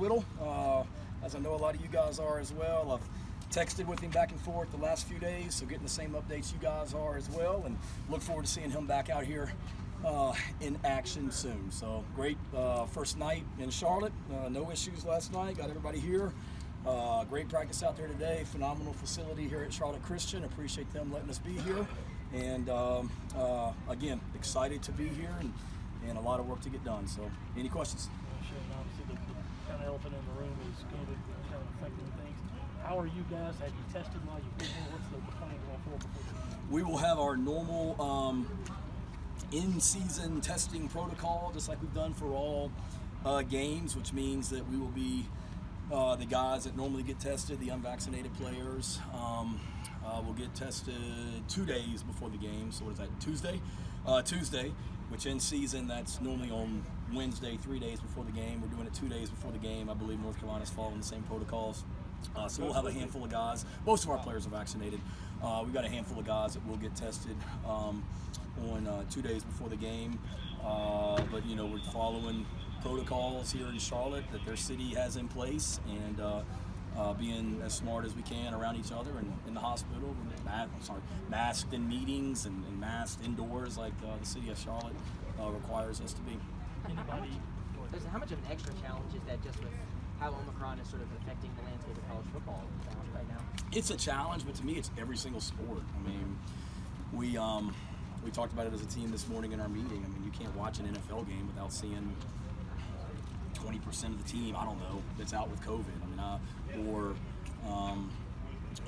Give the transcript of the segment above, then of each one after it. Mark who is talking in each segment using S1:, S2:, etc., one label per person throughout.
S1: Whittle, as I know a lot of you guys are as well. I've texted with him back and forth the last few days, so getting the same updates you guys are as well, and look forward to seeing him back out here in action soon. So great first night in Charlotte. No issues last night. Got everybody here. Great practice out there today. Phenomenal facility here at Charlotte Christian. Appreciate them letting us be here. And again, excited to be here and a lot of work to get done. So, any questions?
S2: Shane, obviously the kind of elephant in the room is COVID kind of affecting things. How are you guys? Have you tested while you've been here? What's the plan going forward before the game?
S1: We will have our normal in-season testing protocol, just like we've done for all games, which means that we will be the guys that normally get tested, the unvaccinated players, will get tested 2 days before the game. So what is that, Tuesday? Tuesday, which in season, that's normally on Wednesday, 3 days before the game. We're doing it 2 days before the game. I believe North Carolina's following the same protocols. So we'll have a handful of guys. Most of our players are vaccinated. We've got a handful of guys that will get tested on 2 days before the game. But, you know, we're following protocols here in Charlotte that their city has in place, and being as smart as we can around each other and in the hospital. Masked in meetings and masked indoors like the city of Charlotte requires us to be.
S3: How much of an extra challenge is that just with how Omicron is sort of affecting the landscape of college football right now?
S1: It's a challenge, but to me, it's every single sport. I mean, we talked about it as a team this morning in our meeting. I mean, you can't watch an NFL game without seeing 20% of the team, I don't know, that's out with COVID. I mean,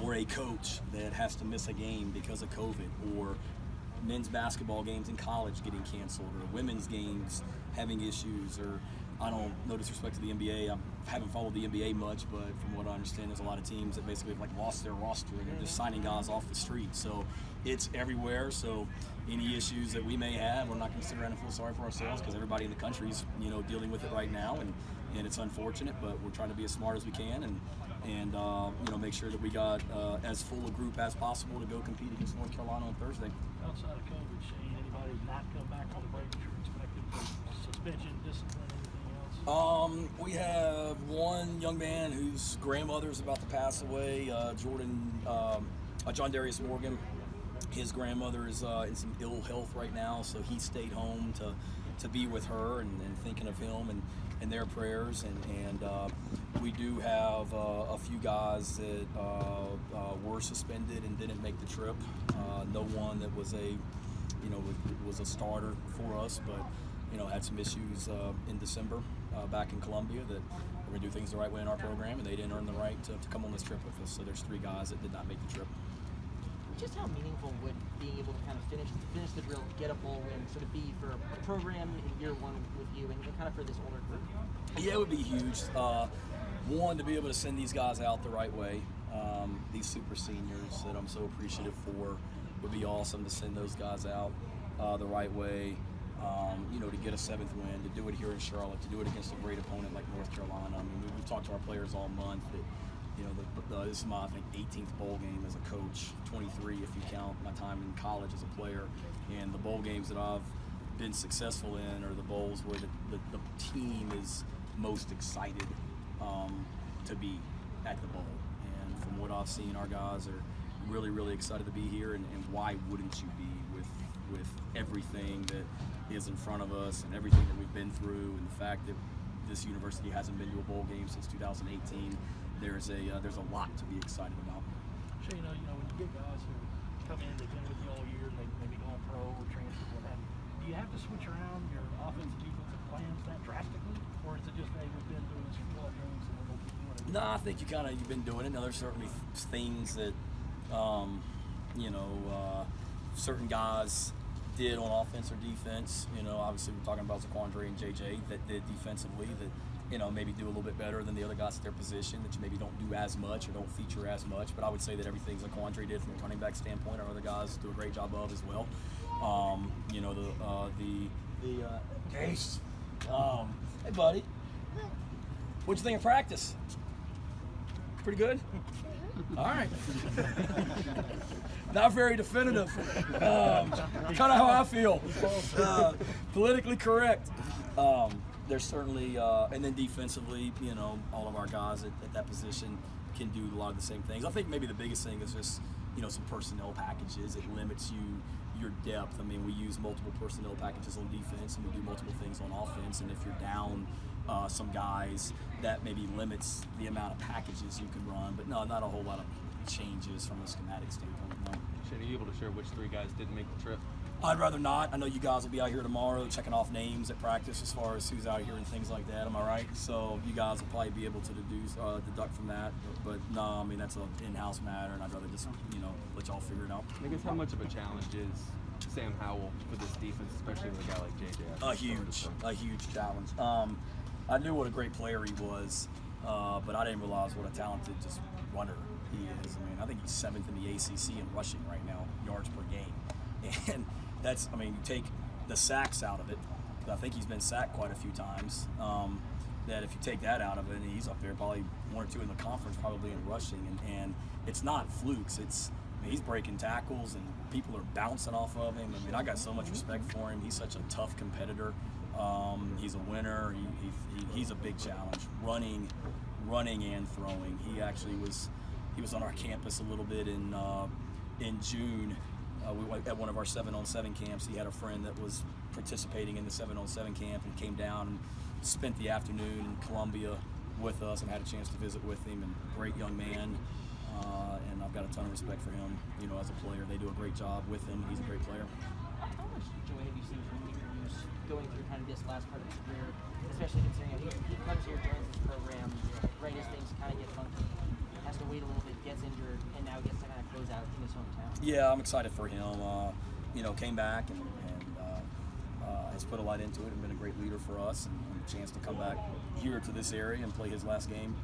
S1: or a coach that has to miss a game because of COVID, or men's basketball games in college getting canceled, or women's games having issues, or I don't, no disrespect to the NBA, I haven't followed the NBA much, but from what I understand, there's a lot of teams that basically have like lost their roster and they're just signing guys off the street. So it's everywhere. So any issues that we may have, we're not going to sit around and feel sorry for ourselves, because everybody in the country is, you know, dealing with it right now, and it's unfortunate, but we're trying to be as smart as we can and you know, make sure that we got as full a group as possible to go compete against North Carolina on Thursday.
S2: Outside of COVID, Shane, anybody not come back on the break that you're expecting for suspension, discipline, anything else?
S1: We have one young man whose grandmother is about to pass away, John Darius Morgan. His grandmother is in some ill health right now, so he stayed home to be with her and thinking of him and their prayers. And we do have a few guys that were suspended and didn't make the trip. No one that was was a starter for us, but you know, had some issues in December back in Columbia that we're gonna do things the right way in our program, and they didn't earn the right to come on this trip with us. So there's 3 guys that did not make the trip.
S3: Just how meaningful would being able to kind of finish the drill, get a bowl win, sort of be for a program in year one with you, and kind of for this older group?
S1: Yeah, it would be huge. One, to be able to send these guys out the right way. These super seniors that I'm so appreciative for, would be awesome to send those guys out the right way. You know, to get a 7th win, to do it here in Charlotte, to do it against a great opponent like North Carolina. I mean, we've talked to our players all month that, you know, this is my, I think, 18th bowl game as a coach, 23 if you count my time in college as a player. And the bowl games that I've been successful in are the bowls where the team is most excited to be at the bowl. And from what I've seen, our guys are really, really excited to be here. And why wouldn't you be with everything that is in front of us and everything that we've been through, and the fact that this university hasn't been to a bowl game since 2018. There's a lot to be excited about.
S2: Shane, you know, when you get guys who come in, they've been with you all year, and they maybe gone pro or transfer, what have you, do you have to switch around your offensive, defensive plans that drastically, or is it just, hey, we've been doing this for 12 games and we'll keep doing it?
S1: No, I think you've been doing it. Now, there's certainly things that you know, certain guys did on offense or defense. You know, obviously we're talking about Zaquandre and JJ that did defensively that, you know, maybe do a little bit better than the other guys at their position, that you maybe don't do as much or don't feature as much. But I would say that everything Zaquandre did from a running back standpoint, our other guys do a great job of as well. You know, the Case. Hey, buddy. What'd you think of practice? Pretty good? All right. Not very definitive. Kind of how I feel. Politically correct. there's certainly, and then defensively, you know, all of our guys at that position can do a lot of the same things. I think maybe the biggest thing is just, you know, some personnel packages. It limits your depth. I mean, we use multiple personnel packages on defense, and we do multiple things on offense. And if you're down some guys, that maybe limits the amount of packages you can run. But no, not a whole lot of changes from a schematic standpoint. No.
S4: Shane, are you able to share which 3 guys didn't make the trip?
S1: I'd rather not. I know you guys will be out here tomorrow checking off names at practice as far as who's out here and things like that. Am I right? So you guys will probably be able to deduct from that. But no, I mean, that's an in-house matter, and I'd rather just, you know, let y'all figure it out.
S4: I guess how much of a challenge is Sam Howell for this defense, especially with a guy like JJ?
S1: A huge challenge. I knew what a great player he was, but I didn't realize what a talented just runner he is. I mean, I think he's 7th in the ACC in rushing right now, yards per game. And that's, I mean, you take the sacks out of it. I think he's been sacked quite a few times. That if you take that out of it, he's up there probably 1 or 2 in the conference, probably in rushing. And it's not flukes. I mean, he's breaking tackles and people are bouncing off of him. I mean, I got so much respect for him. He's such a tough competitor. He's a winner. He's a big challenge, running and throwing. He actually was on our campus a little bit in June. We went at one of our 7-on-7 camps. He had a friend that was participating in the 7-on-7 camp and came down and spent the afternoon in Columbia with us and had a chance to visit with him. And great young man, and I've got a ton of respect for him. You know, as a player, they do a great job with him. He's a great player.
S3: How much joy have you seen from Hughes going through kind of this last part of his career, especially considering he comes here, joins this program right as things kind of get funky, has to wait a little bit, gets injured, and now gets to kind of close out in his hometown?
S1: Yeah, I'm excited for him. You know, came back and has put a lot into it and been a great leader for us, and a chance to come back here to this area and play his last game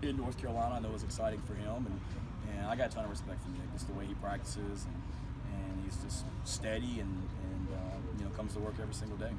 S1: in North Carolina, I know is exciting for him, and I got a ton of respect for Nick, just the way he practices, and he's just steady and you know, comes to work every single day.